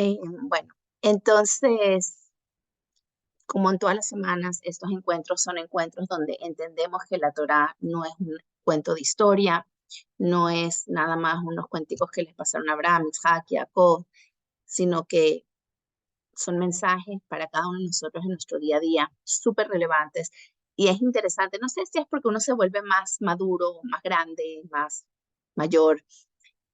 Bueno, entonces, como en todas las semanas, estos encuentros son encuentros donde entendemos que la Torá no es un cuento de historia, no es nada más unos cuenticos que les pasaron a Abraham, Isaac y Jacob, sino que son mensajes para cada uno de nosotros en nuestro día a día, súper relevantes. Y es interesante, no sé si es porque uno se vuelve más maduro, más grande, más mayor,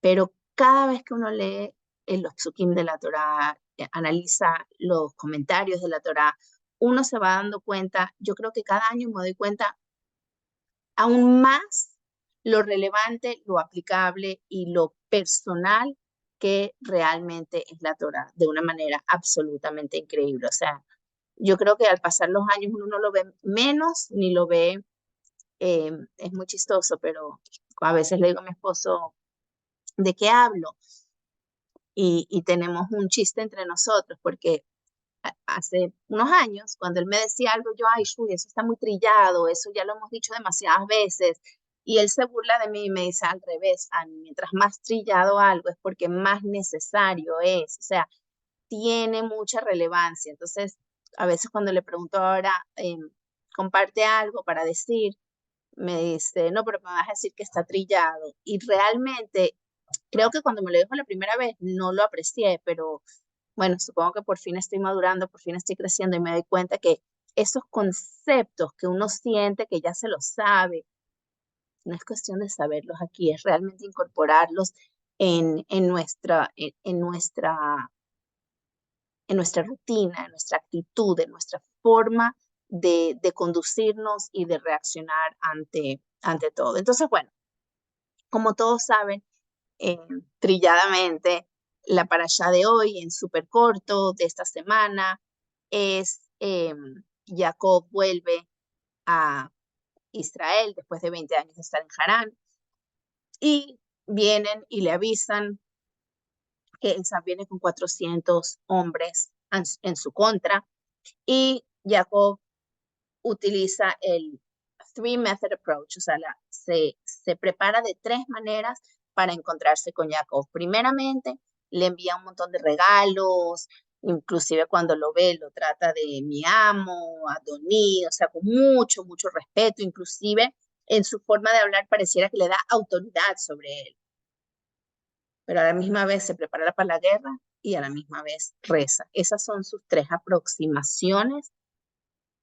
pero cada vez que uno lee los psukim de la Torá, analiza los comentarios de la Torá, uno se va dando cuenta, yo creo que cada año me doy cuenta aún más lo relevante, lo aplicable y lo personal que realmente es la Torá, de una manera absolutamente increíble. O sea, yo creo que al pasar los años uno no lo ve menos ni lo ve, es muy chistoso, pero a veces le digo a mi esposo, ¿de qué hablo? Y tenemos un chiste entre nosotros, porque hace unos años, cuando él me decía algo, yo, ay, Shuy, eso está muy trillado, eso ya lo hemos dicho demasiadas veces. Y él se burla de mí y me dice al revés, Ani, mientras más trillado algo es porque más necesario es, o sea, tiene mucha relevancia. Entonces, a veces cuando le pregunto ahora, comparte algo para decir, me dice, no, pero me vas a decir que está trillado. Y realmente, creo que cuando me lo dijo la primera vez, no lo aprecié, pero bueno, supongo que por fin estoy madurando, por fin estoy creciendo y me doy cuenta que esos conceptos que uno siente que ya se los sabe, no es cuestión de saberlos aquí, es realmente incorporarlos en nuestra rutina, en nuestra actitud, en nuestra forma de conducirnos y de reaccionar ante todo. Entonces, bueno, como todos saben, eh, trilladamente, la parashá de hoy, en súper corto, de esta semana, es Jacob vuelve a Israel después de 20 años de estar en Harán y vienen y le avisan que Esaú viene con 400 hombres en su contra y Jacob utiliza el three method approach, o sea, se prepara de tres maneras para encontrarse con Jacob. Primeramente, le envía un montón de regalos, inclusive cuando lo ve, lo trata de mi amo, Adoní, o sea, con mucho, mucho respeto, inclusive en su forma de hablar pareciera que le da autoridad sobre él, pero a la misma vez se prepara para la guerra y a la misma vez reza. Esas son sus tres aproximaciones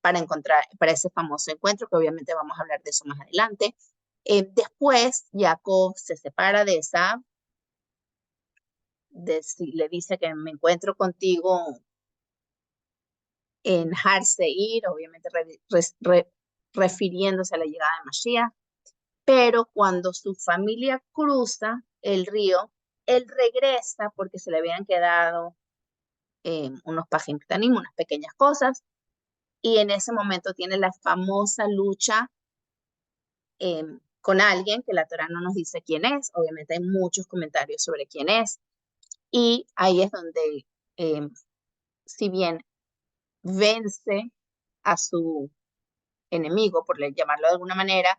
para encontrar, para ese famoso encuentro, que obviamente vamos a hablar de eso más adelante. Después, Jacob se separa de esa, le dice que me encuentro contigo en Har Seir, obviamente refiriéndose a la llegada de Mashiach, pero cuando su familia cruza el río, él regresa porque se le habían quedado unos pajimtanim, unas pequeñas cosas, y en ese momento tiene la famosa lucha con alguien que la Torah no nos dice quién es. Obviamente hay muchos comentarios sobre quién es. Y ahí es donde, eh, si bien vence a su enemigo, por llamarlo de alguna manera,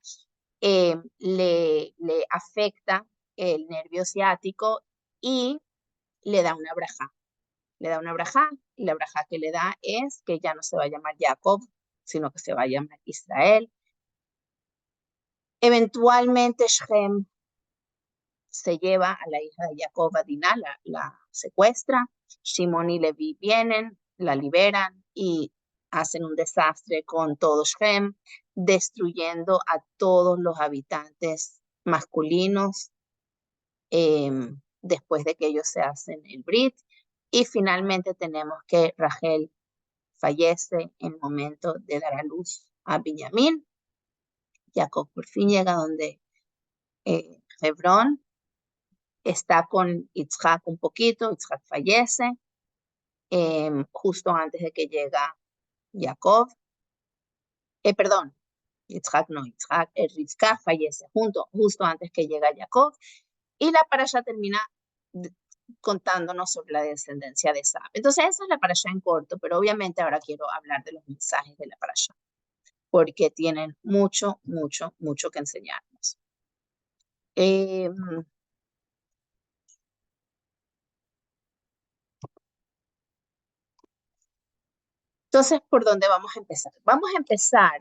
le afecta el nervio ciático y le da una braja. Le da una braja y la braja que le da es que ya no se va a llamar Jacob, sino que se va a llamar Israel. Eventualmente Shem se lleva a la hija de Jacob, a Dinah, la secuestra. Shimon y Levi vienen, la liberan y hacen un desastre con todo Shem, destruyendo a todos los habitantes masculinos después de que ellos se hacen el Brit. Y finalmente tenemos que Rachel fallece en el momento de dar a luz a Benjamín. Jacob por fin llega donde Hebrón, está con Itzhak un poquito, Itzhak fallece justo antes de que llega Jacob, perdón, Itzhak no, Itzhak, Rivka fallece justo antes que llega Jacob, y la parasha termina contándonos sobre la descendencia de Esab. Entonces esa es la parasha en corto, pero obviamente ahora quiero hablar de los mensajes de la parasha, porque tienen mucho, mucho, mucho que enseñarnos. Entonces, ¿por dónde vamos a empezar? Vamos a empezar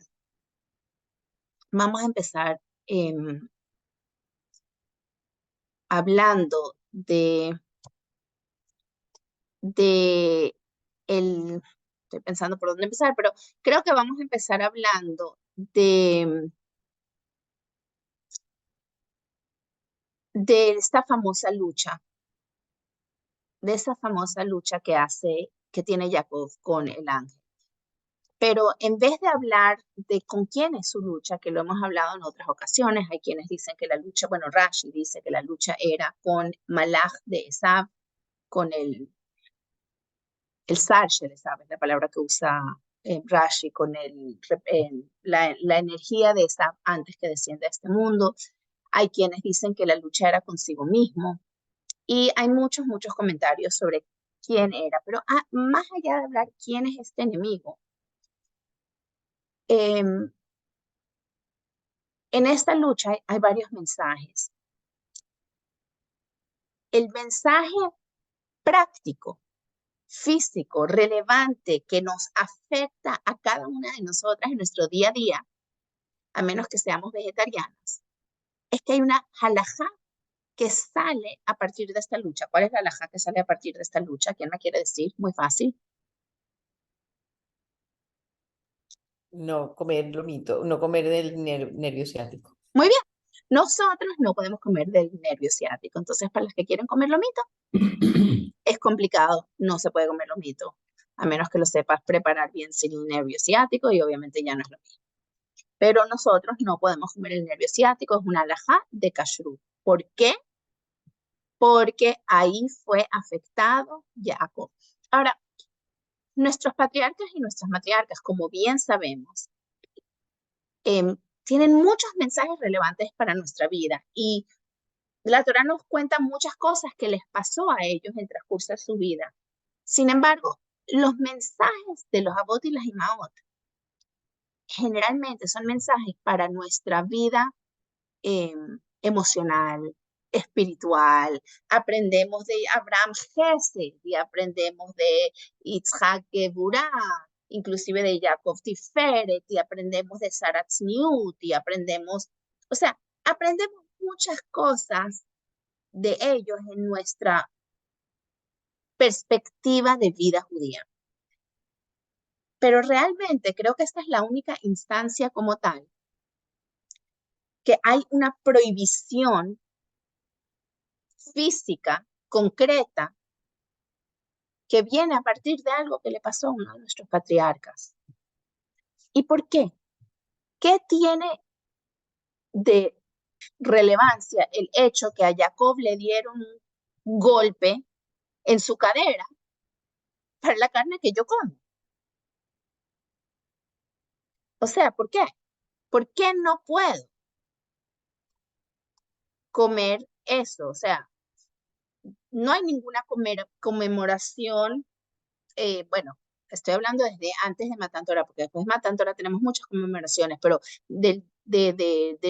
hablando de estoy pensando por dónde empezar, pero creo que vamos a empezar hablando de esta famosa lucha, de esa famosa lucha que tiene Jacob con el ángel. Pero en vez de hablar de con quién es su lucha, que lo hemos hablado en otras ocasiones, hay quienes dicen que la lucha, bueno, Rashi dice que la lucha era con Malach de Esab, con el Sarche de Esab, es la palabra que usa Rashi, con la energía de Esab antes que descienda a este mundo. Hay quienes dicen que la lucha era consigo mismo. Y hay muchos comentarios sobre quién era. Pero más allá de hablar quién es este enemigo, en esta lucha hay varios mensajes. El mensaje práctico, físico, relevante, que nos afecta a cada una de nosotras en nuestro día a día, a menos que seamos vegetarianas, es que hay una halajá que sale a partir de esta lucha. ¿Cuál es la halajá que sale a partir de esta lucha? ¿Quién me quiere decir? Muy fácil. No comer lomito, no comer del nervio ciático. Muy bien. Nosotros no podemos comer del nervio ciático. Entonces, para los que quieren comer lomito, es complicado. No se puede comer lomito, a menos que lo sepas preparar bien sin el nervio ciático y obviamente ya no es lo mismo. Pero nosotros no podemos comer el nervio ciático, es una alajá de kashrut. ¿Por qué? Porque ahí fue afectado Jacob. Ahora, nuestros patriarcas y nuestras matriarcas, como bien sabemos, tienen muchos mensajes relevantes para nuestra vida y la Torah nos cuenta muchas cosas que les pasó a ellos en el transcurso de su vida. Sin embargo, los mensajes de los Abot y las Imaot generalmente son mensajes para nuestra vida emocional, espiritual. Aprendemos de Abraham Gesed y aprendemos de Yitzhak Geburah, inclusive de Jacob Tiferet, y aprendemos de Sarah Tzniut, y aprendemos, o sea, aprendemos muchas cosas de ellos en nuestra perspectiva de vida judía. Pero realmente creo que esta es la única instancia como tal que hay una prohibición física, concreta, que viene a partir de algo que le pasó a uno de nuestros patriarcas. ¿Y por qué? ¿Qué tiene de relevancia el hecho que a Jacob le dieron un golpe en su cadera para la carne que yo como? O sea, ¿por qué? ¿Por qué no puedo comer eso? O sea, no hay ninguna conmemoración, bueno, estoy hablando desde antes de Matan Torah, porque después de Matan Torah tenemos muchas conmemoraciones, pero de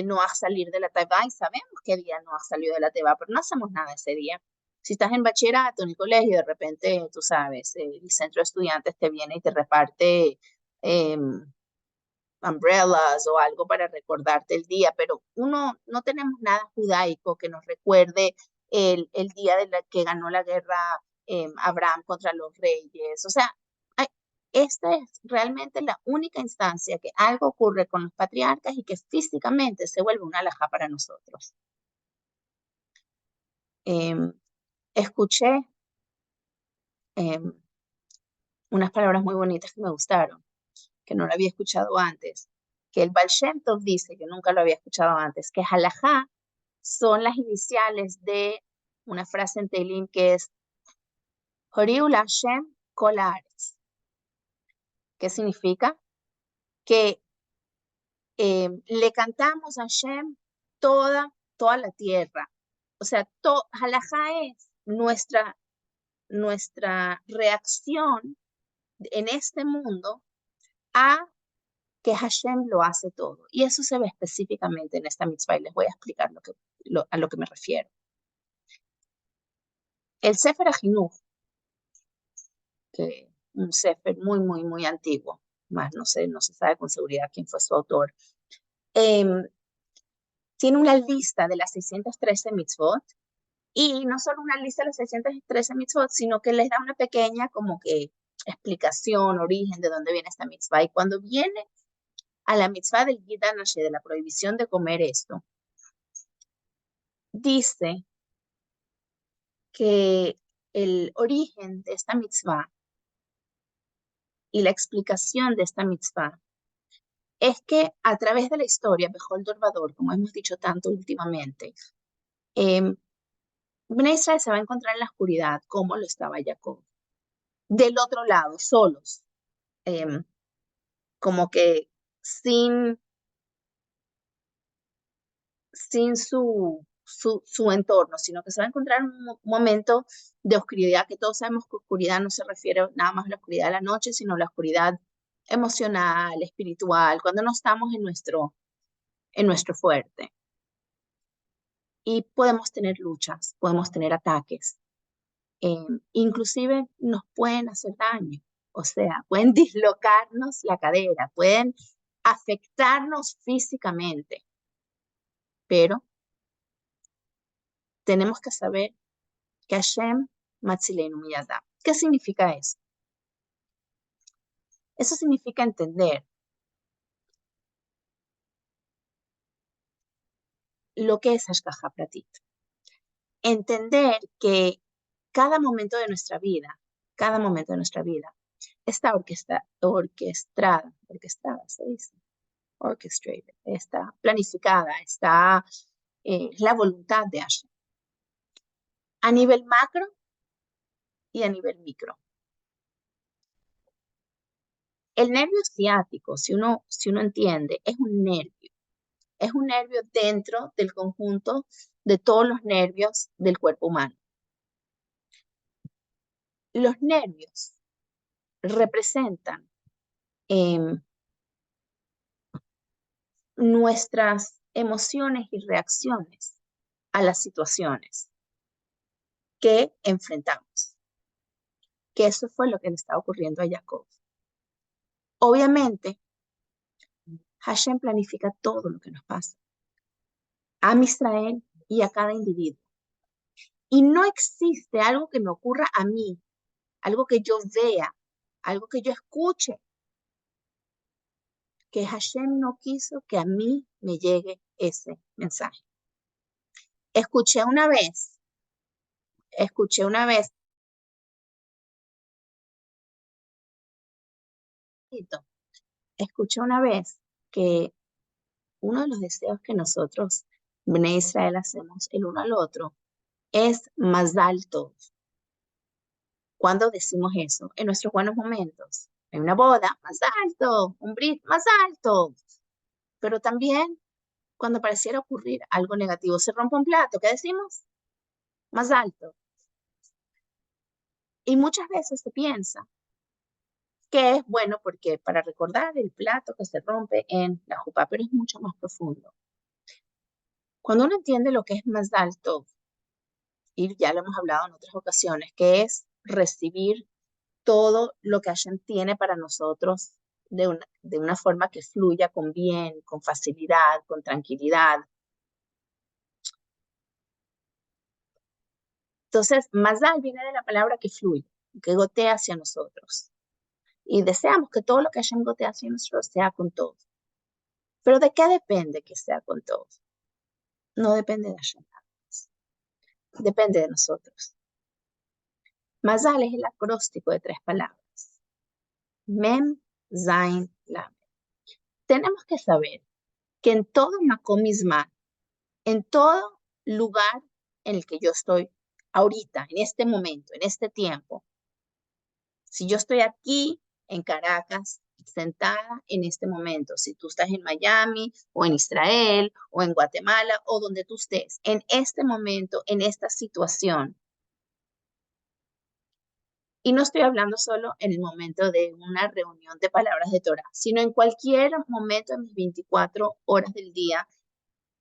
Noah salir de la Teba, y sabemos qué día Noah salió de la Teba, pero no hacemos nada ese día. Si estás en bachillerato, en el colegio, de repente, tú sabes, el centro de estudiantes te viene y te reparte umbrellas o algo para recordarte el día, pero no tenemos nada judaico que nos recuerde el día de la que ganó la guerra Abraham contra los reyes. O sea, esta es realmente la única instancia que algo ocurre con los patriarcas y que físicamente se vuelve una alhaja para nosotros. Escuché unas palabras muy bonitas que me gustaron, que no lo había escuchado antes, que el Baal Shem Tov dice, que nunca lo había escuchado antes, que halajá son las iniciales de una frase en Teilim que es Horiu Hashem Kol Haaretz. ¿Qué significa? Que le cantamos a Hashem toda la tierra. O sea, halajá es nuestra reacción en este mundo a que Hashem lo hace todo. Y eso se ve específicamente en esta mitzvah y les voy a explicar a lo que me refiero. El Sefer HaChinuch, que un sefer muy, muy, muy antiguo, más no se sabe con seguridad quién fue su autor. Em, Tiene una lista de las 613 mitzvot, y no solo una lista de las 613 mitzvot, sino que les da una pequeña como que explicación, origen de dónde viene esta mitzvah. Y cuando viene a la mitzvah del Gid Hanasheh, de la prohibición de comer esto, dice que el origen de esta mitzvah y la explicación de esta mitzvah es que a través de la historia, Bejol Dorvador, como hemos dicho tanto últimamente, eh, Bnei Israel se va a encontrar en la oscuridad como lo estaba Jacob. Del otro lado, solos, em, como que sin, sin su entorno, sino que se va a encontrar en un momento de oscuridad, que todos sabemos que oscuridad no se refiere nada más a la oscuridad de la noche, sino a la oscuridad emocional, espiritual, cuando no estamos en nuestro fuerte. Y podemos tener luchas, podemos tener ataques, inclusive nos pueden hacer daño, o sea, pueden dislocarnos la cadera, pueden afectarnos físicamente, pero tenemos que saber que Hashem Matzilenu Miyadam. ¿Qué significa eso? Eso significa entender lo que es Hashgacha Pratit. Entender que cada momento de nuestra vida, cada momento de nuestra vida, está orquestada, se dice, orchestrated, está planificada, está la voluntad de Hashem. A nivel macro y a nivel micro. El nervio ciático, si uno entiende, es un nervio. Es un nervio dentro del conjunto de todos los nervios del cuerpo humano. Los nervios representan nuestras emociones y reacciones a las situaciones que enfrentamos. Que eso fue lo que le estaba ocurriendo a Jacob. Obviamente, Hashem planifica todo lo que nos pasa. A Israel y a cada individuo. Y no existe algo que me ocurra a mí, algo que yo vea, algo que yo escuche, que Hashem no quiso que a mí me llegue ese mensaje. Escuché una vez escuché una vez que uno de los deseos que nosotros, Bnei Israel, hacemos el uno al otro es Mazal Tov. ¿Cuándo decimos eso? En nuestros buenos momentos. En una boda, más alto, un brit, más alto. Pero también cuando pareciera ocurrir algo negativo, se rompe un plato, ¿qué decimos? Más alto. Y muchas veces se piensa que es bueno porque para recordar el plato que se rompe en la jupá, pero es mucho más profundo. Cuando uno entiende lo que es más alto, y ya lo hemos hablado en otras ocasiones, que es recibir todo lo que Hashem tiene para nosotros de una forma que fluya con bien, con facilidad, con tranquilidad. Entonces, Mazal viene de la palabra que fluye, que gotea hacia nosotros. Y deseamos que todo lo que Hashem gotea hacia nosotros sea con todos. Pero ¿de qué depende que sea con todos? No depende de Hashem. Depende de nosotros. Mazal es el acróstico de 3 palabras. Mem, Zain, Lamed. Tenemos que saber que en todo Makom Isman, en todo lugar en el que yo estoy ahorita, en este momento, en este tiempo, si yo estoy aquí en Caracas, sentada en este momento, si tú estás en Miami o en Israel o en Guatemala o donde tú estés, en este momento, en esta situación, y no estoy hablando solo en el momento de una reunión de palabras de Torah, sino en cualquier momento de mis 24 horas del día,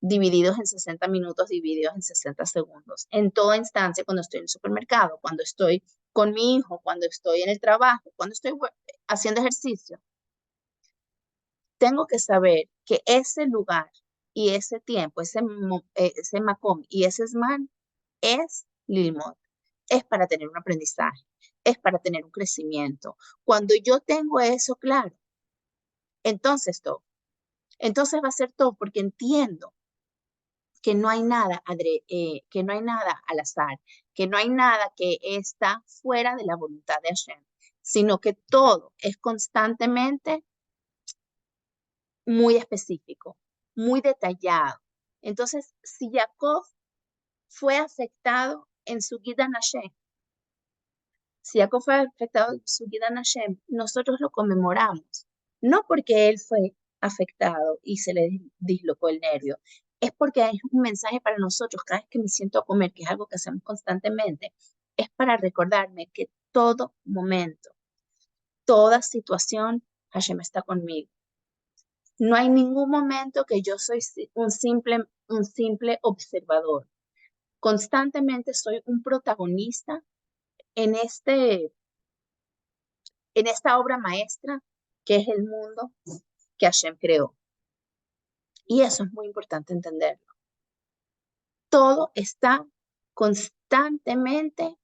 divididos en 60 minutos, divididos en 60 segundos. En toda instancia, cuando estoy en el supermercado, cuando estoy con mi hijo, cuando estoy en el trabajo, cuando estoy haciendo ejercicio, tengo que saber que ese lugar y ese tiempo, ese Macom y ese Zman es Lilmod, es para tener un aprendizaje, es para tener un crecimiento. Cuando yo tengo eso claro, entonces todo. Entonces va a ser todo porque entiendo que no hay nada, que no hay nada al azar, que no hay nada que está fuera de la voluntad de Hashem, sino que todo es constantemente muy específico, muy detallado. Entonces, si Jacob fue afectado en su Gida Hashem, si Jacob fue afectado en su Gida Hashem, nosotros lo conmemoramos, no porque él fue afectado y se le dislocó el nervio, es porque es un mensaje para nosotros. Cada vez que me siento a comer, que es algo que hacemos constantemente, es para recordarme que todo momento, toda situación, Hashem está conmigo. No hay ningún momento que yo soy un simple observador. Constantemente soy un protagonista en en esta obra maestra que es el mundo que Hashem creó. Y eso es muy importante entenderlo. Todo está constantemente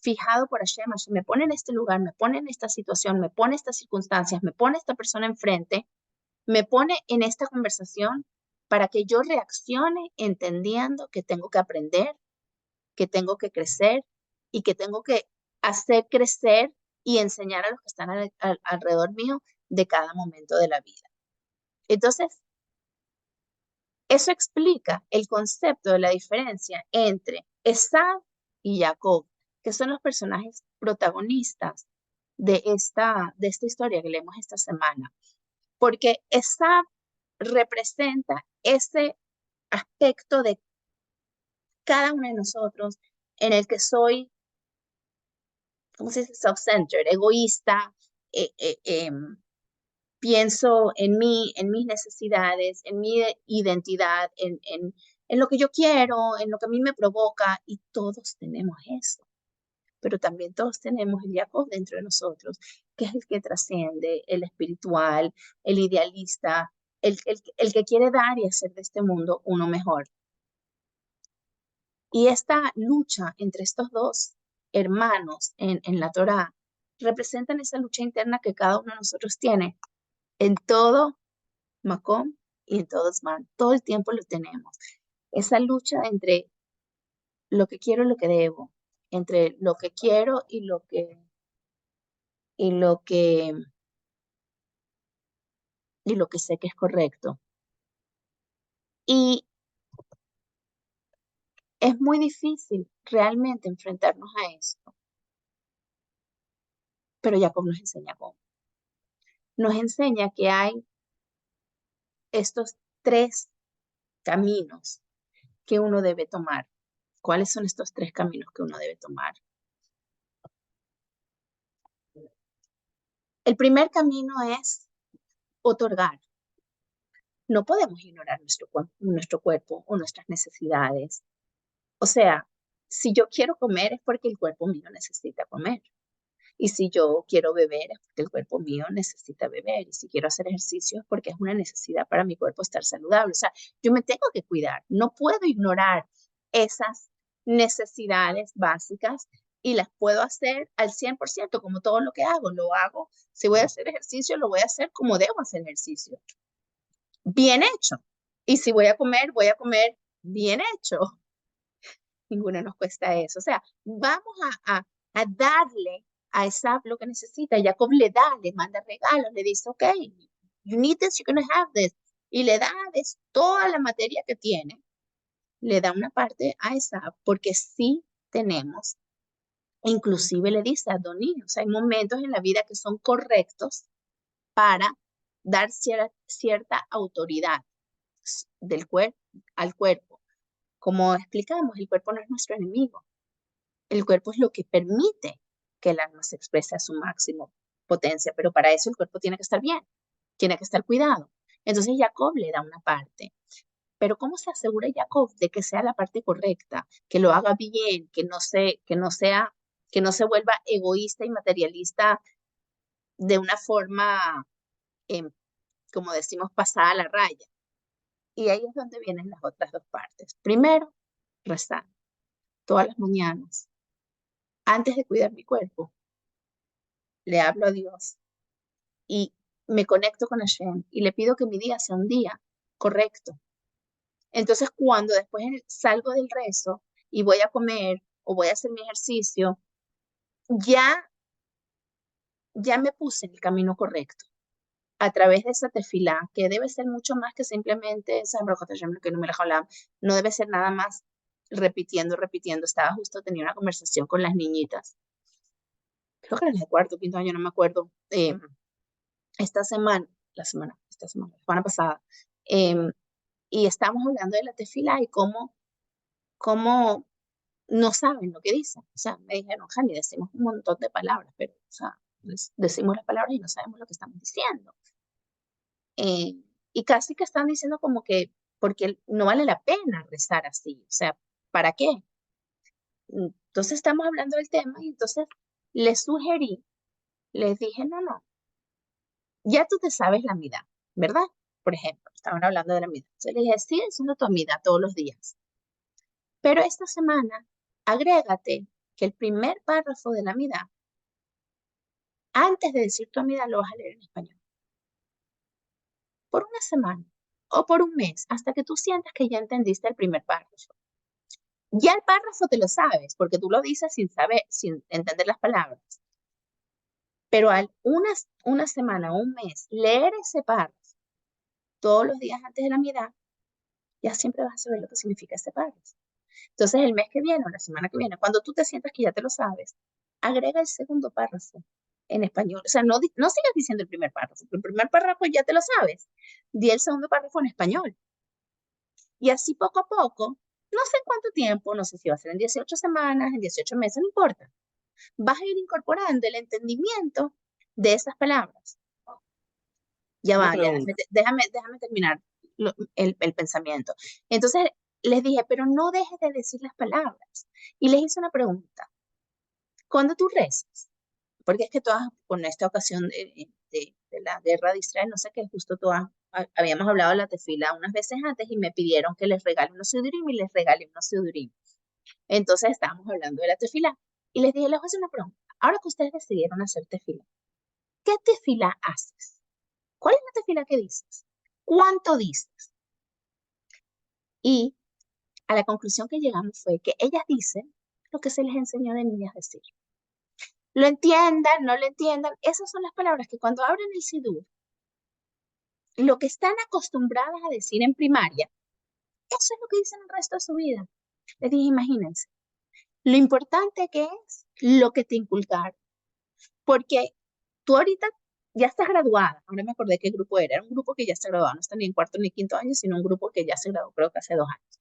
fijado por Hashem. Hashem me pone en este lugar, me pone en esta situación, me pone estas circunstancias, me pone esta persona enfrente, me pone en esta conversación para que yo reaccione entendiendo que tengo que aprender, que tengo que crecer y que tengo que hacer crecer y enseñar a los que están alrededor mío de cada momento de la vida. Entonces, eso explica el concepto de la diferencia entre Esaú y Jacob, que son los personajes protagonistas de esta historia que leemos esta semana. Porque Esaú representa ese aspecto de cada uno de nosotros en el que soy, ¿cómo se dice? Self-centered, egoísta, eh, eh, em, pienso en mí, en mis necesidades, en mi identidad, en lo que yo quiero, en lo que a mí me provoca, y todos tenemos eso. Pero también todos tenemos el Jacob dentro de nosotros, que es el que trasciende, el espiritual, el idealista, el que quiere dar y hacer de este mundo uno mejor. Y esta lucha entre estos dos hermanos en la Torá representan esa lucha interna que cada uno de nosotros tiene en todo Macom y en todo Zman. Todo el tiempo lo tenemos. Esa lucha entre lo que quiero y lo que debo, entre lo que quiero y lo que y lo que sé que es correcto. Y es muy difícil realmente enfrentarnos a esto, pero Jacob nos enseña cómo. Nos enseña que hay estos tres caminos que uno debe tomar. ¿Cuáles son estos tres caminos que uno debe tomar? El primer camino es otorgar. No podemos ignorar nuestro cuerpo o nuestras necesidades. O sea, si yo quiero comer es porque el cuerpo mío necesita comer. Y si yo quiero beber es porque el cuerpo mío necesita beber. Y si quiero hacer ejercicio es porque es una necesidad para mi cuerpo estar saludable. O sea, yo me tengo que cuidar. No puedo ignorar esas necesidades básicas y las puedo hacer al 100% como todo lo que hago. Lo hago, si voy a hacer ejercicio, lo voy a hacer como debo hacer ejercicio. Bien hecho. Y si voy a comer bien hecho. Ninguno nos cuesta eso. O sea, vamos a darle a Esaf lo que necesita. Jacob le da, le manda regalos, le dice, ok, you need this, you're going to have this. Y le da toda la materia que tiene, le da una parte a Esaf, porque sí tenemos, inclusive le dice a Adoní, o sea, hay momentos en la vida que son correctos para dar cierta autoridad del cuerpo al cuerpo. Como explicamos, el cuerpo no es nuestro enemigo. El cuerpo es lo que permite que el alma se exprese a su máximo potencia, pero para eso el cuerpo tiene que estar bien, tiene que estar cuidado. Entonces Jacob le da una parte. Pero ¿cómo se asegura Jacob de que sea la parte correcta, que lo haga bien, que no sea que no se vuelva egoísta y materialista de una forma, em, como decimos, pasada a la raya. Y ahí es donde vienen las otras dos partes. Primero, rezar todas las mañanas. Antes de cuidar mi cuerpo, le hablo a Dios y me conecto con Hashem y le pido que mi día sea un día correcto. Entonces, cuando después salgo del rezo y voy a comer o voy a hacer mi ejercicio, ya, ya me puse en el camino correcto a través de esa tefilá, que debe ser mucho más que simplemente, que no me la jalaba, no debe ser nada más repitiendo, repitiendo. Estaba justo, tenía una conversación con las niñitas, creo que era el cuarto, quinto año, no me acuerdo, esta semana, la semana pasada, em, y estábamos hablando de la tefilá y cómo no saben lo que dicen. O sea, me dijeron, Jani, decimos un montón de palabras, pero, o sea, decimos las palabras y no sabemos lo que estamos diciendo. Eh, y casi que están diciendo como que, porque no vale la pena rezar así, o sea, ¿para qué? Entonces estamos hablando del tema y entonces les sugerí, les dije, no, no, ya tú te sabes la mitad, ¿verdad? Por ejemplo, estaban hablando de la mitad. Entonces le dije, sigue diciendo tu mitad todos los días, pero esta semana agrégate que el primer párrafo de la mitad, antes de decir tu amida, lo vas a leer en español. Por una semana o por un mes, hasta que tú sientas que ya entendiste el primer párrafo. Ya el párrafo te lo sabes, porque tú lo dices sin saber, sin entender las palabras. Pero al una semana o un mes, leer ese párrafo todos los días antes de la mitad, ya siempre vas a saber lo que significa ese párrafo. Entonces, el mes que viene o la semana que viene, cuando tú te sientas que ya te lo sabes, agrega el segundo párrafo en español. O sea, no sigas diciendo el primer párrafo. El primer párrafo ya te lo sabes. Di el segundo párrafo en español. Y así poco a poco, no sé en cuánto tiempo, no sé si va a ser en 18 semanas, en 18 meses, no importa. Vas a ir incorporando el entendimiento de esas palabras. Ya Una va, ya, pregunta. déjame terminar el pensamiento. Entonces les dije, pero no dejes de decir las palabras. Y les hice una pregunta. Cuando tú rezas, porque es que todas, con esta ocasión de la guerra de Israel, no sé qué, justo todas habíamos hablado de la tefila unas veces antes y me pidieron que les regale unos sidurim y les regalé unos sidurim. Entonces estábamos hablando de la tefila y les dije, les voy a hacer una pregunta. Ahora que ustedes decidieron hacer tefila, ¿qué tefila haces? ¿Cuál es la tefila que dices? ¿Cuánto dices? Y a la conclusión que llegamos fue que ellas dicen lo que se les enseñó de niñas a decir. Lo entiendan, no lo entiendan, esas son las palabras que cuando abren el sidur, lo que están acostumbradas a decir en primaria, eso es lo que dicen el resto de su vida. Les dije, imagínense, lo importante que es lo que te inculcaron, porque tú ahorita ya estás graduada, ahora me acordé qué grupo era un grupo que ya está graduado, no está ni en cuarto ni quinto año, sino un grupo que ya se graduó creo que hace 2 años.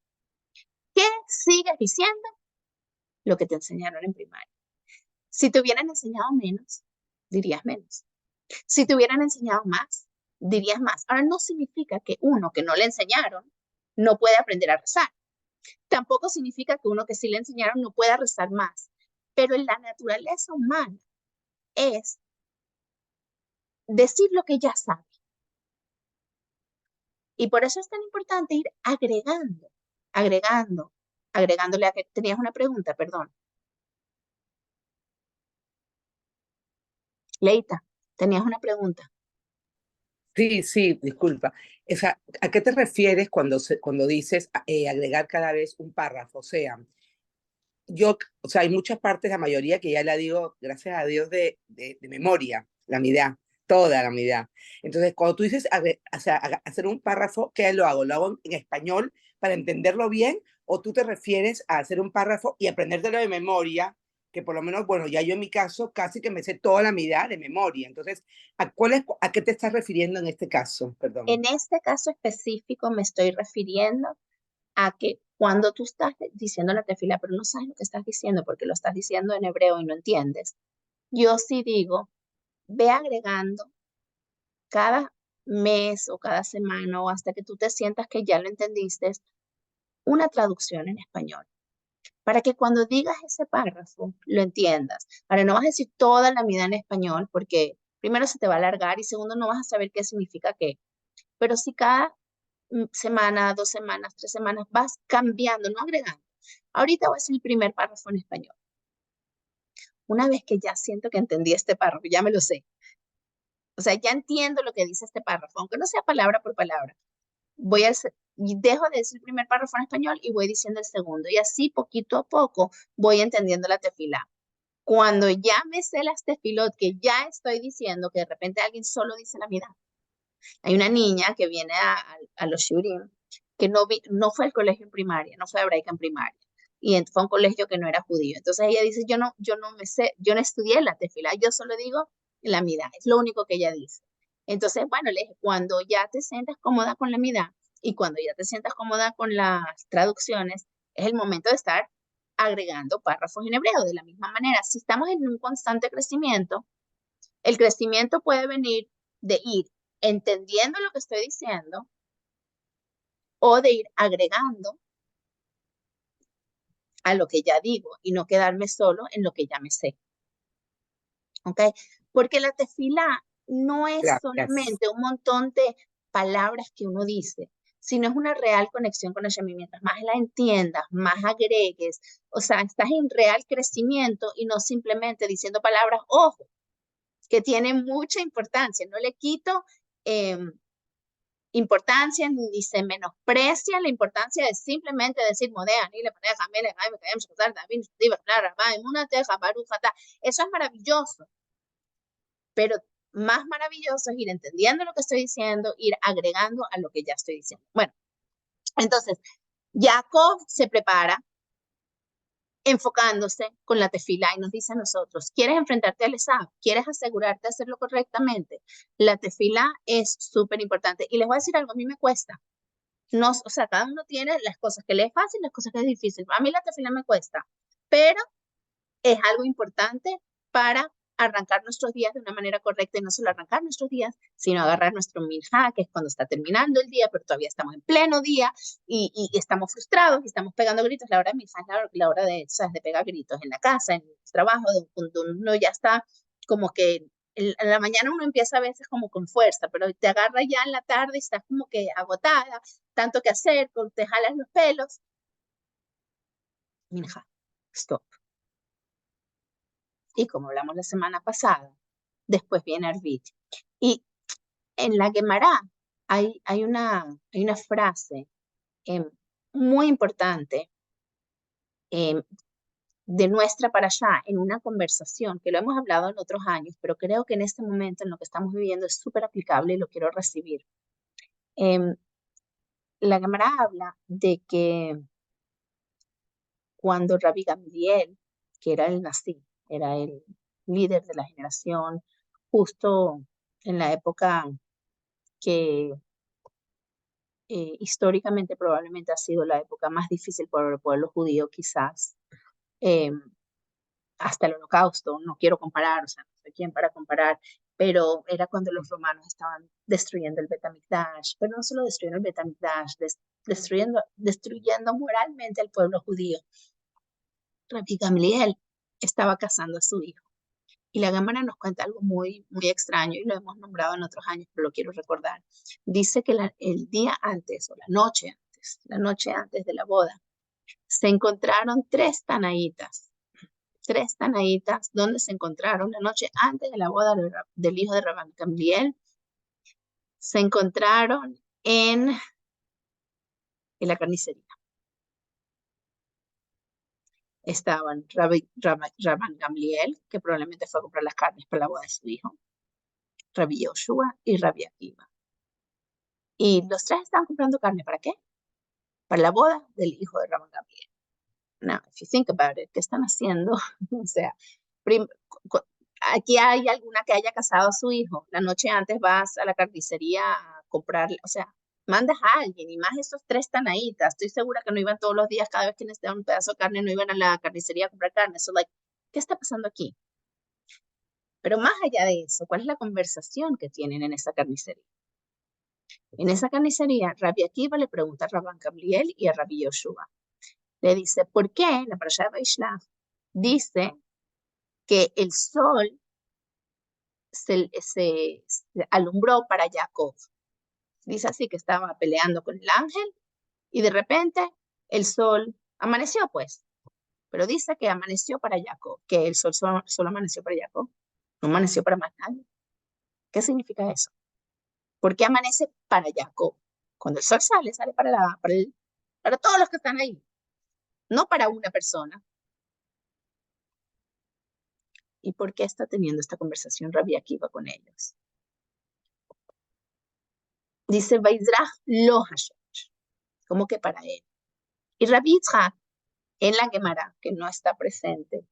¿Qué sigues diciendo? Lo que te enseñaron en primaria. Si te hubieran enseñado menos, dirías menos. Si te hubieran enseñado más, dirías más. Ahora no significa que uno que no le enseñaron no puede aprender a rezar. Tampoco significa que uno que sí le enseñaron no pueda rezar más. Pero en la naturaleza humana es decir lo que ya sabe. Y por eso es tan importante ir agregando, agregando, agregándole a que tenías una pregunta, perdón. Leita, tenías una pregunta. Sí, sí, disculpa. O sea, ¿a qué te refieres cuando dices agregar cada vez un párrafo? O sea, o sea, hay muchas partes, la mayoría que ya la digo, gracias a Dios, de memoria, la mitad, toda la mitad. Entonces, cuando tú dices o sea, hacer un párrafo, ¿qué lo hago? ¿Lo hago en español para entenderlo bien? ¿O tú te refieres a hacer un párrafo y aprendértelo de memoria? Que por lo menos, bueno, ya yo en mi caso casi que me sé toda la mitad de memoria. Entonces, ¿a qué te estás refiriendo en este caso? Perdón. En este caso específico me estoy refiriendo a que cuando tú estás diciendo la tefila, pero no sabes lo que estás diciendo porque lo estás diciendo en hebreo y no entiendes, yo sí digo, ve agregando cada mes o cada semana o hasta que tú te sientas que ya lo entendiste, una traducción en español. para que cuando digas ese párrafo lo entiendas. Ahora, no vas a decir toda la vida en español porque primero se te va a alargar y segundo no vas a saber qué significa qué. Pero si cada semana, 2 semanas, 3 semanas vas cambiando, no agregando. Ahorita voy a decir el primer párrafo en español. Una vez que ya siento que entendí este párrafo, ya me lo sé. O sea, ya entiendo lo que dice este párrafo, aunque no sea palabra por palabra. Y dejo de decir el primer párrafo en español y voy diciendo el segundo. Y así poquito a poco voy entendiendo la tefilá. Cuando ya me sé las tefilot, que ya estoy diciendo que de repente alguien solo dice la mitad. Hay una niña que viene a los shurim, que no fue al colegio en primaria, no fue a hebraica en primaria. Y fue a un colegio que no era judío. Entonces ella dice, yo no me sé, yo no estudié la tefilá, yo solo digo la midá, es lo único que ella dice. Entonces, bueno, le dije, cuando ya te sientas cómoda con la midá y cuando ya te sientas cómoda con las traducciones, es el momento de estar agregando párrafos en hebreo. De la misma manera, si estamos en un constante crecimiento, el crecimiento puede venir de ir entendiendo lo que estoy diciendo o de ir agregando a lo que ya digo y no quedarme solo en lo que ya me sé. ¿Ok? Porque la tefilá no es Gracias. solamente un montón de palabras que uno dice, sino es una real conexión con Hashem. Y mientras más la entiendas, más agregues, o sea, estás en real crecimiento y no simplemente diciendo palabras, ojo, que tienen mucha importancia. No le quito eh, importancia ni se menosprecia la importancia de simplemente decir modea, ni le pones jamé, le jaime, caemos, cosar, también, diva, clara, va, en una teja, barujata. Eso es maravilloso, pero más maravilloso es ir entendiendo lo que estoy diciendo, ir agregando a lo que ya estoy diciendo. Bueno, entonces, Jacob se prepara enfocándose con la tefila y nos dice a nosotros, ¿quieres enfrentarte al Esab? ¿Quieres asegurarte de hacerlo correctamente? La tefila es súper importante. Y les voy a decir algo, a mí me cuesta. No, o sea, cada uno tiene las cosas que le es fácil, las cosas que es difícil. A mí la tefila me cuesta, pero es algo importante para arrancar nuestros días de una manera correcta y no solo arrancar nuestros días, sino agarrar nuestro minja, que es cuando está terminando el día, pero todavía estamos en pleno día y estamos frustrados y estamos pegando gritos. La hora de minja es la hora de, ¿sabes? De pegar gritos en la casa, en el trabajo, cuando uno ya está como que en la mañana uno empieza a veces como con fuerza, pero te agarra ya en la tarde y estás como que agotada, tanto que hacer, te jalas los pelos. Minja, stop. Y como hablamos la semana pasada, después viene Arvit. Y en la Gemara hay una frase eh, muy importante eh, de nuestra para allá en una conversación que lo hemos hablado en otros años, pero creo que en este momento en lo que estamos viviendo es súper aplicable y lo quiero recibir. Eh, la Gemara habla de que cuando Rabbi Gamliel, que era el Nasi, era el líder de la generación, justo en la época que históricamente probablemente ha sido la época más difícil para el pueblo judío, quizás, eh, hasta el Holocausto, no quiero comparar, o sea, no sé quién para comparar, pero era cuando los romanos estaban destruyendo el Betamigdash, pero no solo destruyendo el Betamigdash, destruyendo moralmente al pueblo judío. Rabbi Gamliel estaba casando a su hijo. Y la Cámara nos cuenta algo muy, muy extraño y lo hemos nombrado en otros años, pero lo quiero recordar. Dice que el día antes o la noche antes de la boda, se encontraron tres tanaitas, donde se encontraron la noche antes de la boda del hijo de Rabban Gamliel, se encontraron en la carnicería. Estaban Rabban Gamliel, que probablemente fue a comprar las carnes para la boda de su hijo, Rabbi Yoshua y Rabbi Akiva. Y los tres estaban comprando carne, ¿para qué? Para la boda del hijo de Rabban Gamliel. Now, if you think about it, ¿qué están haciendo? O sea, aquí hay alguna que haya casado a su hijo. La noche antes vas a la carnicería a comprar, o sea, mandas a alguien y más estos tres tanaitas. Estoy segura que no iban todos los días, cada vez que necesitaban un pedazo de carne, no iban a la carnicería a comprar carne. So, like, ¿qué está pasando aquí? Pero más allá de eso, ¿cuál es la conversación que tienen en esa carnicería? En esa carnicería, Rabbi Akiva le pregunta a Rabban Gamliel y a Rabbi Yoshua, Le dice, ¿por qué? La parasha de Vaishlach dice que el sol se alumbró para Jacob. Dice así que estaba peleando con el ángel y de repente el sol amaneció, pues. Pero dice que amaneció para Jacob, que el sol solo amaneció para Jacob, no amaneció para más nadie. ¿Qué significa eso? ¿Por qué amanece para Jacob? Cuando el sol sale, sale para todos los que están ahí, no para una persona. ¿Y por qué está teniendo esta conversación Rabbi Akiva con ellos? Dice, Vaizrach lo Hashosh, como que para él. Y Rabbi Yitzhak, en la Gemara, que no está presente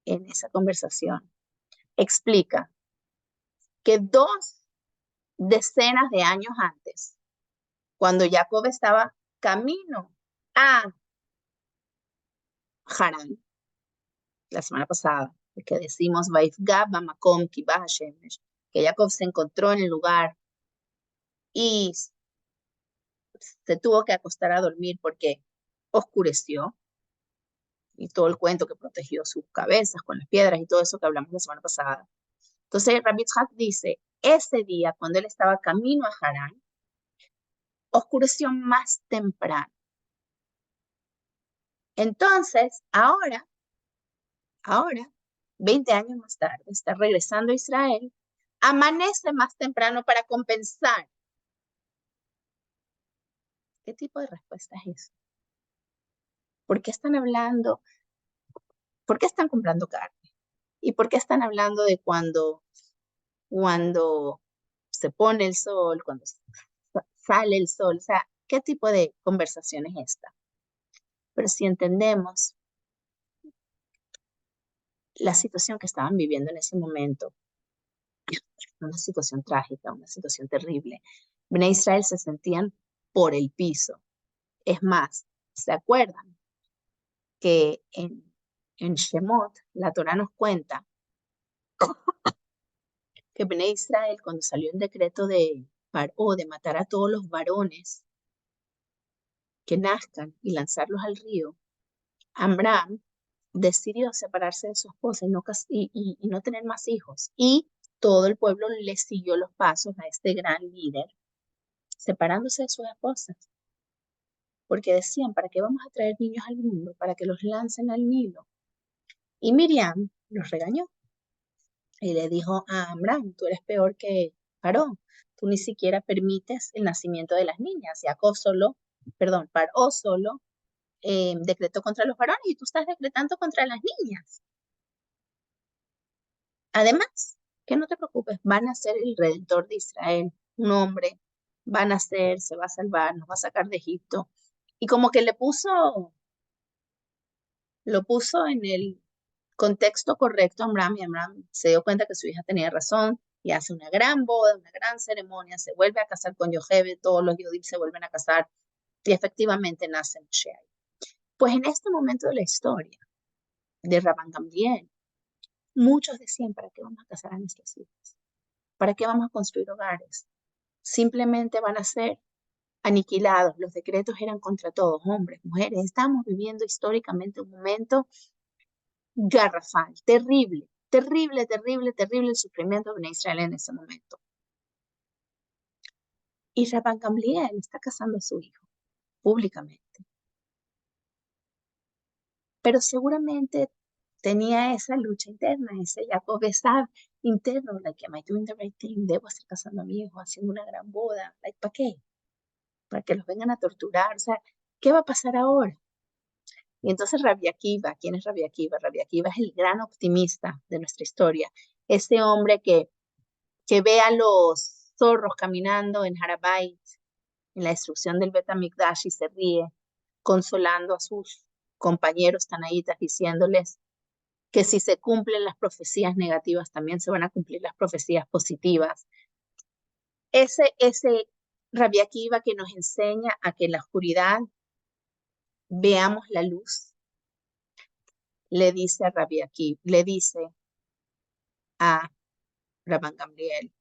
en esa conversación, explica que 2 decenas de años antes, cuando Jacob estaba camino a Harán, la semana pasada, que decimos, Vaifgab Makom Kibah Hashemesh, que Jacob se encontró en el lugar y se tuvo que acostar a dormir porque oscureció, y todo el cuento que protegió sus cabezas con las piedras y todo eso que hablamos la semana pasada. Entonces, Rabbi Yitzhak dice, ese día, cuando él estaba camino a Harán, oscureció más temprano. Entonces, ahora, 20 años más tarde, está regresando a Israel, amanece más temprano para compensar. ¿Qué tipo de respuesta es eso? ¿Por qué están hablando? ¿Por qué están comprando carne? ¿Y por qué están hablando de cuando se pone el sol, cuando sale el sol? O sea, ¿qué tipo de conversación es esta? Pero si entendemos la situación que estaban viviendo en ese momento, una situación trágica, una situación terrible, Bnei Israel se sentían por el piso. Es más, ¿se acuerdan que en Shemot la Torah nos cuenta que Bnei Israel, cuando salió el decreto de Paró de matar a todos los varones que nazcan y lanzarlos al río, Abraham decidió separarse de su esposa y no tener más hijos. Y todo el pueblo le siguió los pasos a este gran líder, separándose de sus esposas. Porque decían, ¿para qué vamos a traer niños al mundo? Para que los lancen al Nilo. Y Miriam los regañó y le dijo a Abraham, tú eres peor que Paró. Tú ni siquiera permites el nacimiento de las niñas. Paró solo decretó contra los varones y tú estás decretando contra las niñas. Además, que no te preocupes, van a ser el redentor de Israel, un hombre, van a ser, se va a salvar, nos va a sacar de Egipto. Y como que lo puso en el contexto correcto a Abraham, y Abraham se dio cuenta que su hija tenía razón y hace una gran boda, una gran ceremonia, se vuelve a casar con Yocheved, todos los Yodim se vuelven a casar y efectivamente nace Moshe. Pues en este momento de la historia de Rabban Gamliel, muchos decían, ¿para qué vamos a casar a nuestros hijos? ¿Para qué vamos a construir hogares? Simplemente van a ser aniquilados. Los decretos eran contra todos, hombres, mujeres. Estamos viviendo históricamente un momento garrafal, terrible, terrible, terrible, terrible el sufrimiento de Israel en ese momento. Y Rabban Gamliel está casando a su hijo públicamente. Pero seguramente tenía esa lucha interna, ese Jacob Esab interno, like, am I doing the right thing? Debo estar casando a mi hijo, haciendo una gran boda, like, ¿para qué? Para que los vengan a torturar, o sea, ¿qué va a pasar ahora? Y entonces Rabbi Akiva, ¿quién es Rabbi Akiva? Rabbi Akiva es el gran optimista de nuestra historia, ese hombre que ve a los zorros caminando en Harabait, en la destrucción del Bet HaMikdash y se ríe, consolando a sus compañeros tanaítas, diciéndoles que si se cumplen las profecías negativas, también se van a cumplir las profecías positivas. Ese Rabbi Akiva que nos enseña a que en la oscuridad veamos la luz, le dice a Rabbi Akiva, le dice a Rabban Gamliel,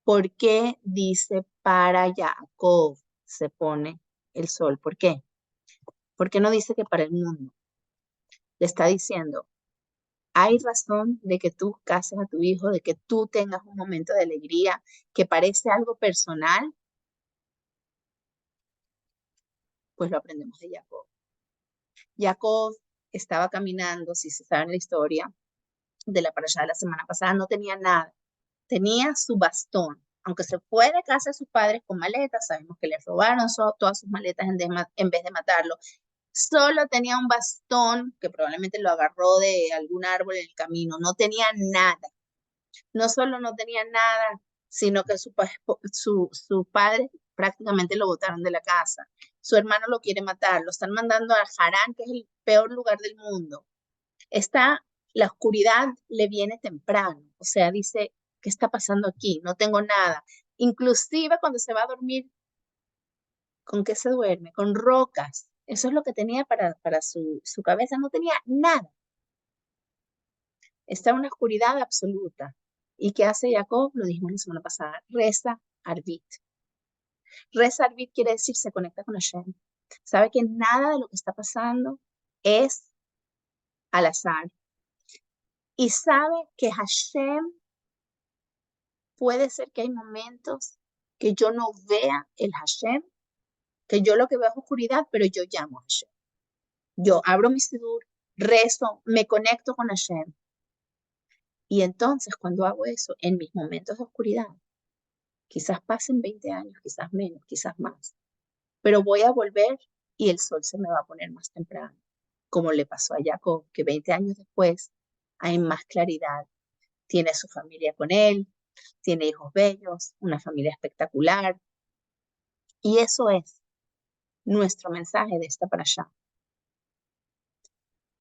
¿por qué dice para Jacob se pone el sol? ¿Por qué? ¿Por qué no dice que para el mundo? Le está diciendo, hay razón de que tú cases a tu hijo, de que tú tengas un momento de alegría que parece algo personal, pues lo aprendemos de Jacob. Jacob estaba caminando, si se sabe en la historia de la parashá de la semana pasada, no tenía nada. Tenía su bastón. Aunque se fue de casa de sus padres con maletas, sabemos que le robaron todas sus maletas en vez de matarlo. Solo tenía un bastón que probablemente lo agarró de algún árbol en el camino. No tenía nada. No solo no tenía nada, sino que su padre prácticamente lo botaron de la casa. Su hermano lo quiere matar. Lo están mandando a Harán, que es el peor lugar del mundo. La oscuridad le viene temprano. O sea, dice, ¿qué está pasando aquí? No tengo nada. Inclusive cuando se va a dormir, ¿con qué se duerme? Con rocas. Eso es lo que tenía para su cabeza. No tenía nada. Está en una oscuridad absoluta. ¿Y qué hace Jacob? Lo dijimos la semana pasada. Reza Arbit. Reza Arbit quiere decir se conecta con Hashem. Sabe que nada de lo que está pasando es al azar. Y sabe que Hashem puede ser que hay momentos que yo no vea el Hashem, que yo lo que veo es oscuridad, pero yo llamo a Hashem. Yo abro mi sidur, rezo, me conecto con Hashem. Y entonces cuando hago eso en mis momentos de oscuridad, quizás pasen 20 años, quizás menos, quizás más, pero voy a volver y el sol se me va a poner más temprano, como le pasó a Jacob, que 20 años después hay más claridad, tiene su familia con él, tiene hijos bellos, una familia espectacular, y eso es nuestro mensaje de esta parashá.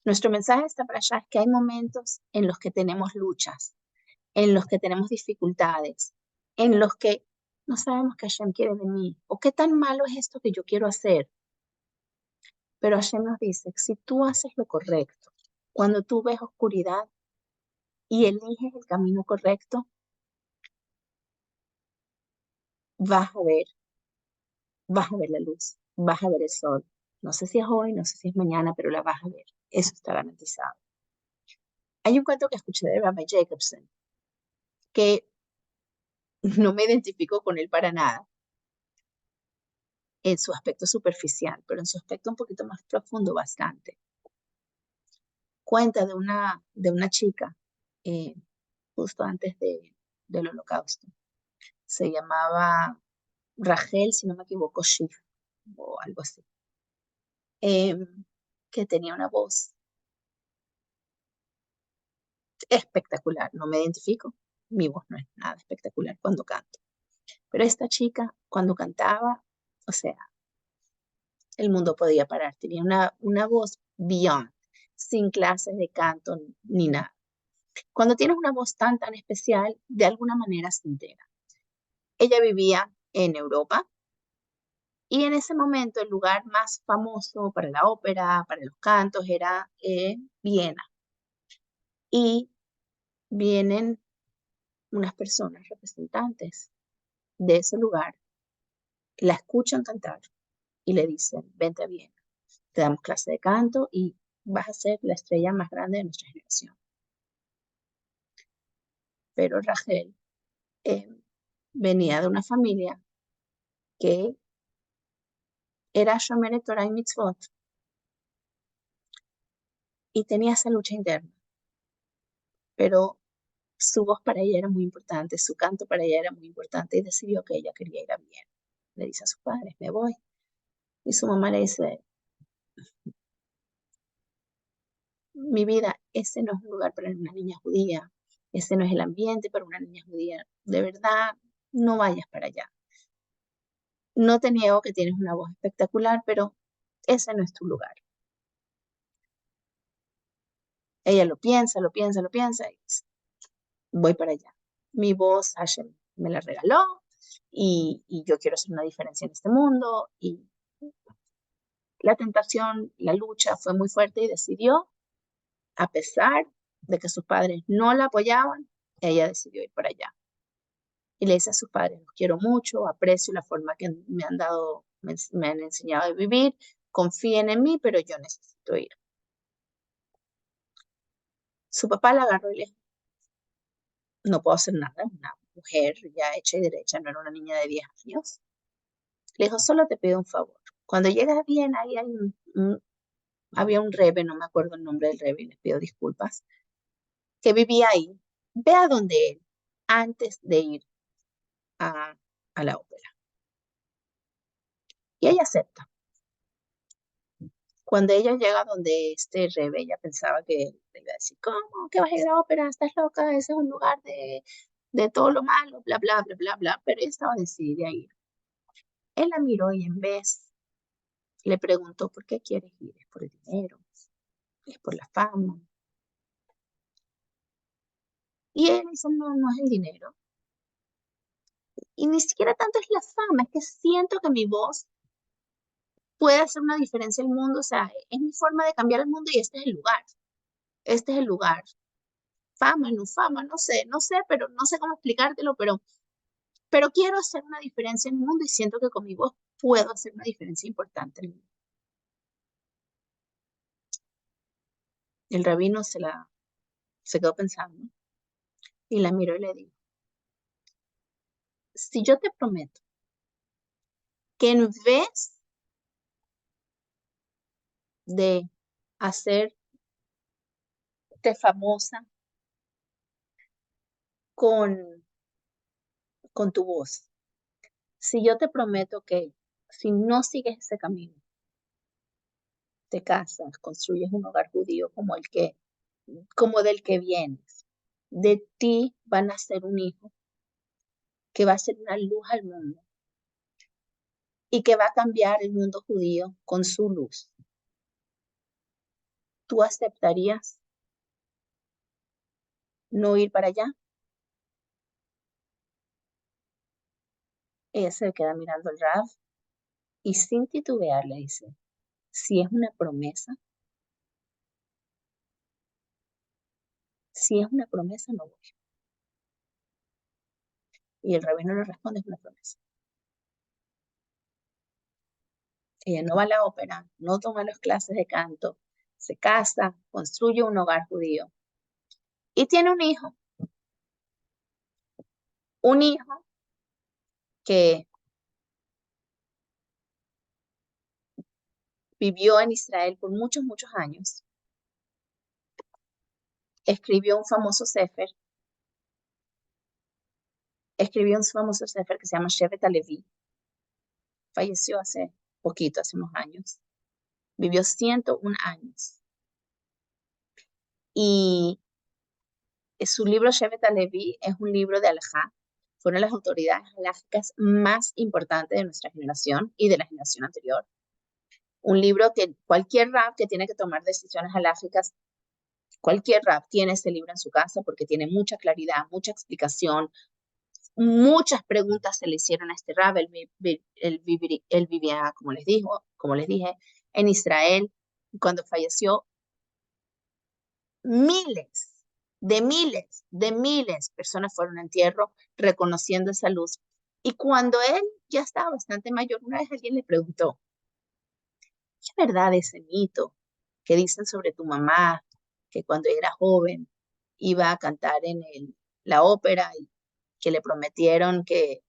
Nuestro mensaje de esta parashá es que hay momentos en los que tenemos luchas, en los que tenemos dificultades, en los que no sabemos qué Hashem quiere de mí, o qué tan malo es esto que yo quiero hacer. Pero Hashem nos dice, si tú haces lo correcto, cuando tú ves oscuridad y eliges el camino correcto, vas a ver la luz, vas a ver el sol. No sé si es hoy, no sé si es mañana, pero la vas a ver. Eso está garantizado. Hay un cuento que escuché de Rabbi Jacobson, que no me identifico con él para nada en su aspecto superficial, pero en su aspecto un poquito más profundo bastante. Cuenta de una chica eh, justo antes del holocausto. Se llamaba Rachel, si no me equivoco, Schiff o algo así, que tenía una voz espectacular. No me identifico, mi voz no es nada espectacular cuando canto. Pero esta chica, cuando cantaba, o sea, el mundo podía parar. Tenía una voz beyond, sin clases de canto ni nada. Cuando tienes una voz tan especial, de alguna manera se entera. Ella vivía en Europa y en ese momento el lugar más famoso para la ópera, para los cantos, era Viena. Y vienen unas personas representantes de ese lugar, la escuchan cantar y le dicen, vente a Viena, te damos clase de canto y vas a ser la estrella más grande de nuestra generación. Pero Rachel eh, venía de una familia que era Shomeret Torah y Mitzvot y tenía esa lucha interna, pero su voz para ella era muy importante, su canto para ella era muy importante y decidió que ella quería ir a Viena. Le dice a sus padres, me voy. Y su mamá le dice, mi vida, ese no es un lugar para una niña judía, ese no es el ambiente para una niña judía, de verdad, no vayas para allá. No te niego que tienes una voz espectacular, pero ese no es tu lugar. Ella lo piensa, lo piensa, lo piensa y dice, voy para allá. Mi voz, Hashem me la regaló y yo quiero hacer una diferencia en este mundo y la tentación, la lucha fue muy fuerte y decidió, a pesar de que sus padres no la apoyaban, ella decidió ir para allá. Y le dice a sus padres, los quiero mucho, aprecio la forma que me han dado, me han enseñado a vivir, confíen en mí, pero yo necesito ir. Su papá la agarró y le dijo, no puedo hacer nada, una mujer ya hecha y derecha, no era una niña de 10 años. Le dijo, solo te pido un favor. Cuando llegas bien, ahí hay había un rebe, no me acuerdo el nombre del rebe, les pido disculpas, que vivía ahí. Ve a donde él, antes de ir a, a la ópera. Y ella acepta. Cuando ella llega donde este rebe, ella pensaba que le iba a decir, ¿cómo? ¿Qué vas a ir a la ópera? ¿Estás loca? Ese es un lugar de todo lo malo, bla, bla, bla, bla, bla. Pero ella estaba decidida a ir. Él la miró y en vez le preguntó, ¿por qué quieres ir? ¿Es por el dinero? ¿Es por la fama? Y él dice, no, no es el dinero. Y ni siquiera tanto es la fama, es que siento que mi voz puede hacer una diferencia en el mundo. O sea, es mi forma de cambiar el mundo y este es el lugar. Este es el lugar. Fama, no sé, no sé, pero no sé cómo explicártelo, pero quiero hacer una diferencia en el mundo y siento que con mi voz puedo hacer una diferencia importante en el mundo. El rabino se quedó pensando y la miró y le dijo, si yo te prometo que en vez de hacerte famosa con, con tu voz, si yo te prometo que si no sigues ese camino, te casas, construyes un hogar judío como del que vienes, de ti van a ser un hijo que va a ser una luz al mundo y que va a cambiar el mundo judío con su luz. ¿Tú aceptarías no ir para allá? Ella se queda mirando al Raf y sin titubear le dice, si es una promesa, si es una promesa, no voy. Y el rabino le responde, es una promesa. Ella no va a la ópera, no toma las clases de canto, se casa, construye un hogar judío y tiene un hijo que vivió en Israel por muchos, muchos años, escribió un famoso sefer, que se llama Shevet HaLevi, falleció hace poquito, hace unos años, vivió 101 años. Y su libro Shevet HaLevi es un libro de Alajá, fueron las autoridades alágicas más importantes de nuestra generación y de la generación anterior. Un libro que cualquier rab que tiene que tomar decisiones alágicas, cualquier rab tiene este libro en su casa porque tiene mucha claridad, mucha explicación, muchas preguntas se le hicieron a este rab. Él vivía, como les dije, en Israel. Cuando falleció, miles de personas fueron a entierro reconociendo esa luz. Y cuando él ya estaba bastante mayor, una vez alguien le preguntó, ¿qué verdad ese mito que dicen sobre tu mamá, que cuando era joven iba a cantar en la ópera y que le prometieron que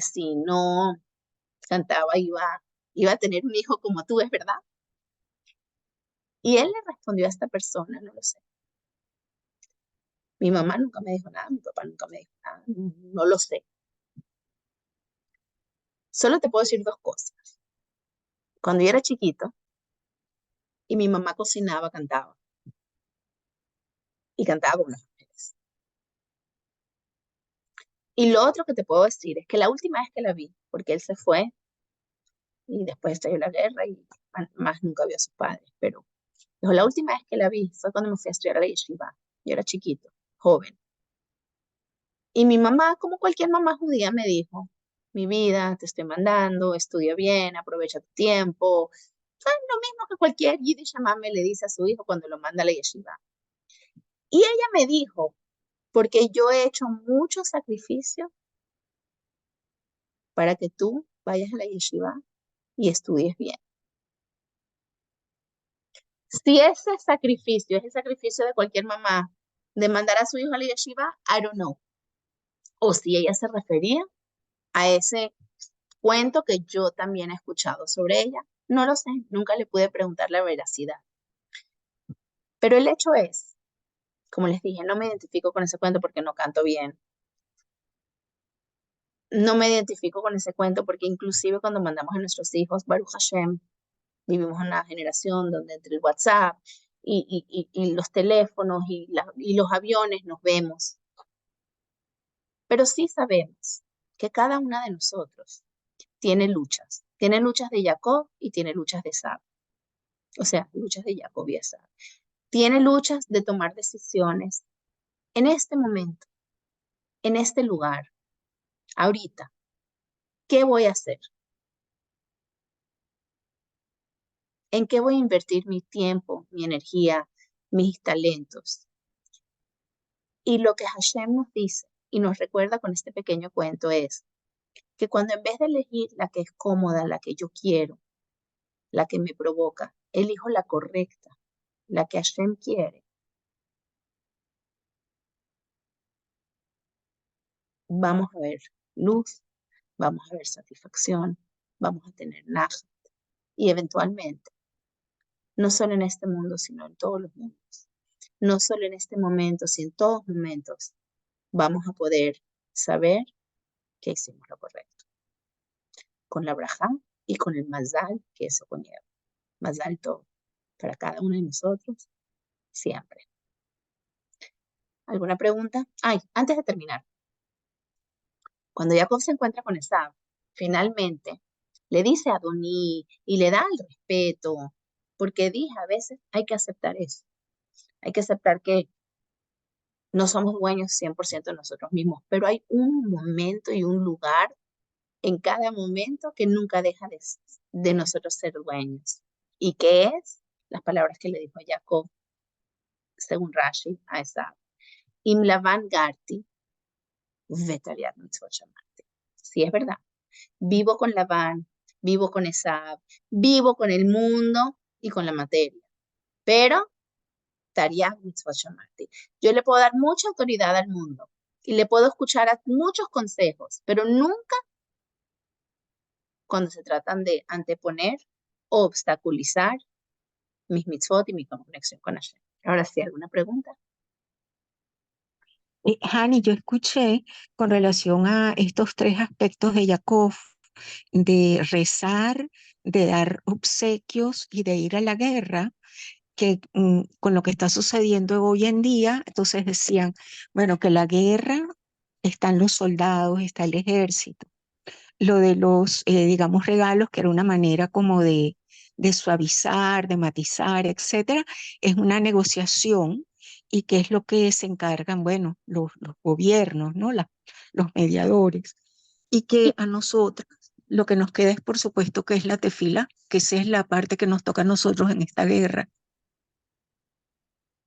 si no cantaba iba a tener un hijo como tú, es verdad? Y él le respondió a esta persona, no lo sé. Mi mamá nunca me dijo nada, mi papá nunca me dijo nada, no lo sé. Solo te puedo decir dos cosas. Cuando yo era chiquito y mi mamá cocinaba, cantaba. Y cantaba con las mujeres. Y lo otro que te puedo decir es que la última vez que la vi, porque él se fue y después estalló la guerra y más nunca vio a sus padres, pero dijo, la última vez que la vi fue cuando me fui a estudiar a la yeshiva. Yo era chiquito, joven. Y mi mamá, como cualquier mamá judía, me dijo, mi vida, te estoy mandando, estudia bien, aprovecha tu tiempo. ¿Sabes? Lo mismo que cualquier Yiddish mamá me le dice a su hijo cuando lo manda a la yeshiva. Y ella me dijo, porque yo he hecho mucho sacrificio para que tú vayas a la yeshiva y estudies bien. Si ese sacrificio es el sacrificio de cualquier mamá de mandar a su hijo a la yeshiva, I don't know. O si ella se refería a ese cuento que yo también he escuchado sobre ella, no lo sé, nunca le pude preguntar la veracidad. Pero el hecho es, como les dije, no me identifico con ese cuento porque no canto bien. No me identifico con ese cuento porque inclusive cuando mandamos a nuestros hijos, Baruch Hashem, vivimos en una generación donde entre el WhatsApp y los teléfonos y los aviones nos vemos. Pero sí sabemos que cada una de nosotros tiene luchas. Tiene luchas de Jacob y tiene luchas de Esab. O sea, luchas de Jacob y Esab. Tiene luchas de tomar decisiones en este momento, en este lugar, ahorita. ¿Qué voy a hacer? ¿En qué voy a invertir mi tiempo, mi energía, mis talentos? Y lo que Hashem nos dice y nos recuerda con este pequeño cuento es que cuando en vez de elegir la que es cómoda, la que yo quiero, la que me provoca, elijo la correcta, la que Hashem quiere, vamos a ver luz, vamos a ver satisfacción, vamos a tener naja y eventualmente, no solo en este mundo, sino en todos los mundos, no solo en este momento, sino en todos los momentos, vamos a poder saber que hicimos lo correcto, con la braja y con el mazal que eso conlleva, mazal todo, para cada uno de nosotros, siempre. ¿Alguna pregunta? Ay, antes de terminar, cuando Jacob se encuentra con Esab, finalmente le dice a Adoní y le da el respeto, porque dije, a veces hay que aceptar eso, hay que aceptar que no somos dueños 100% de nosotros mismos, pero hay un momento y un lugar en cada momento que nunca deja de nosotros ser dueños. ¿Y qué es? Las palabras que le dijo Jacob, según Rashi, a Esab. Im lavan garti, vetariat mitzvot shamati. Sí, es verdad. Vivo con Labán, vivo con Esab, vivo con el mundo y con la materia. Pero, Tariag mitzvot shamati. Yo le puedo dar mucha autoridad al mundo y le puedo escuchar a muchos consejos, pero nunca cuando se tratan de anteponer o obstaculizar mis mitzvot y mi conexión con Hashem. Ahora sí, ¿alguna pregunta? Hani, yo escuché con relación a estos tres aspectos de Jacob, de rezar, de dar obsequios y de ir a la guerra, que con lo que está sucediendo hoy en día, entonces decían, bueno, que la guerra están los soldados, está el ejército. Lo de los, digamos, regalos, que era una manera como de suavizar, de matizar, etcétera, es una negociación y que es lo que se encargan, bueno, los gobiernos, ¿no? Los mediadores. Y que a nosotras lo que nos queda es, por supuesto, que es la tefila, que esa es la parte que nos toca a nosotros en esta guerra.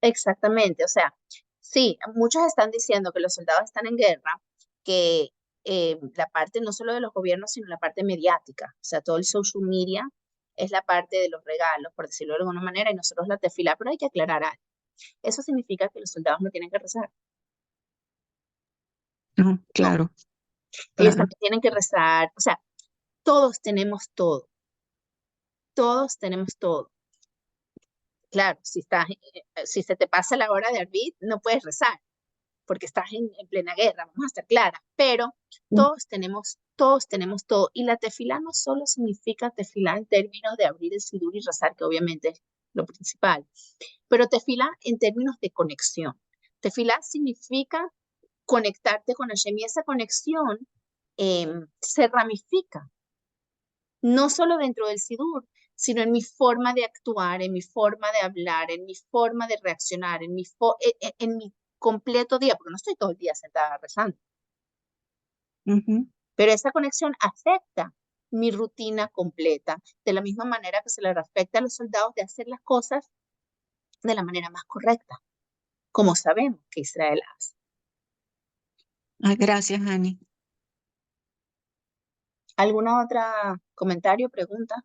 Exactamente, o sea, sí, muchos están diciendo que los soldados están en guerra, que la parte no solo de los gobiernos, sino la parte mediática, o sea, todo el social media es la parte de los regalos, por decirlo de alguna manera, y nosotros la tefila, pero hay que aclarar algo. Eso significa que los soldados no tienen que rezar. No, No, claro, ellos claro. también tienen que rezar, o sea, todos tenemos todo, todos tenemos todo. Claro, si se te pasa la hora de arbit, no puedes rezar porque estás en plena guerra, vamos a estar claras, pero todos tenemos todo. Y la tefilá no solo significa tefilá en términos de abrir el sidur y rezar, que obviamente es lo principal, pero tefilá en términos de conexión. Tefilá significa conectarte con Hashem y esa conexión se ramifica, no solo dentro del sidur, sino en mi forma de actuar, en mi forma de hablar, en mi forma de reaccionar, en mi completo día, porque no estoy todo el día sentada rezando, Ujú. pero esa conexión afecta mi rutina completa, de la misma manera que se le afecta a los soldados de hacer las cosas de la manera más correcta, como sabemos que Israel hace. Ay, gracias, Ani. ¿Alguna otra comentario, pregunta?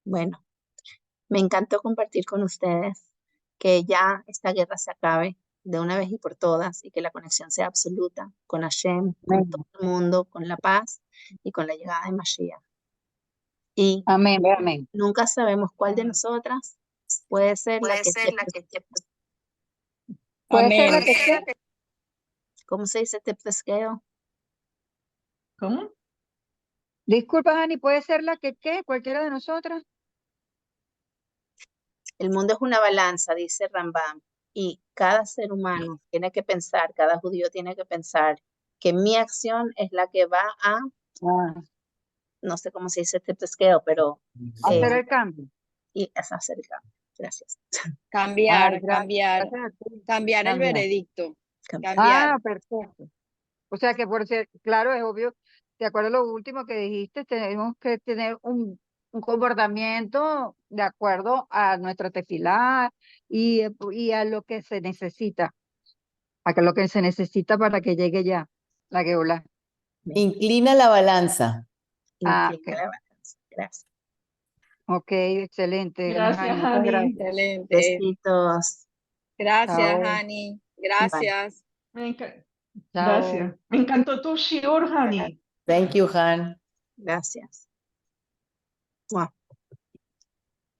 Bueno, me encantó compartir con ustedes, que ya esta guerra se acabe de una vez y por todas y que la conexión sea absoluta con Hashem, con todo Amén. el mundo, con la paz y con la llegada de Mashiach. Y Amén, amén. nunca sabemos cuál de nosotras puede ser la Puede que ser esté, la que esté. ¿Puede ser la Amén. que esté? ¿cómo se dice? Teptesqueo. ¿Cómo? Disculpa, Ani, ¿puede ser la que qué? ¿Cualquiera de nosotras? El mundo es una balanza, dice Rambam, y cada ser humano tiene que pensar, cada judío tiene que pensar que mi acción es la que va a, Ah, no sé cómo se dice teptesqueo, pero hacer el cambio. y es hacer el cambio. Gracias. Ay, Cambiar, gracias. cambiar, Gracias a ti. cambiar el Cambiar. veredicto. Cambiar. Cambiar. Ah, perfecto. O sea que por ser, claro, es obvio, de acuerdo a lo último que dijiste, tenemos que tener un comportamiento de acuerdo a nuestra tefilá y a lo que se necesita, lo que se necesita para que llegue ya la Geola. Inclina la balanza. Ah, Inclina la balanza. Gracias. ok, excelente. Gracias, Muchas Ani. gracias. Excelente. Besitos. Gracias, Chao. Ani. Gracias. Chao. Gracias. Me encantó tu shiur, Hani. Thank you, Han. Gracias. Mua.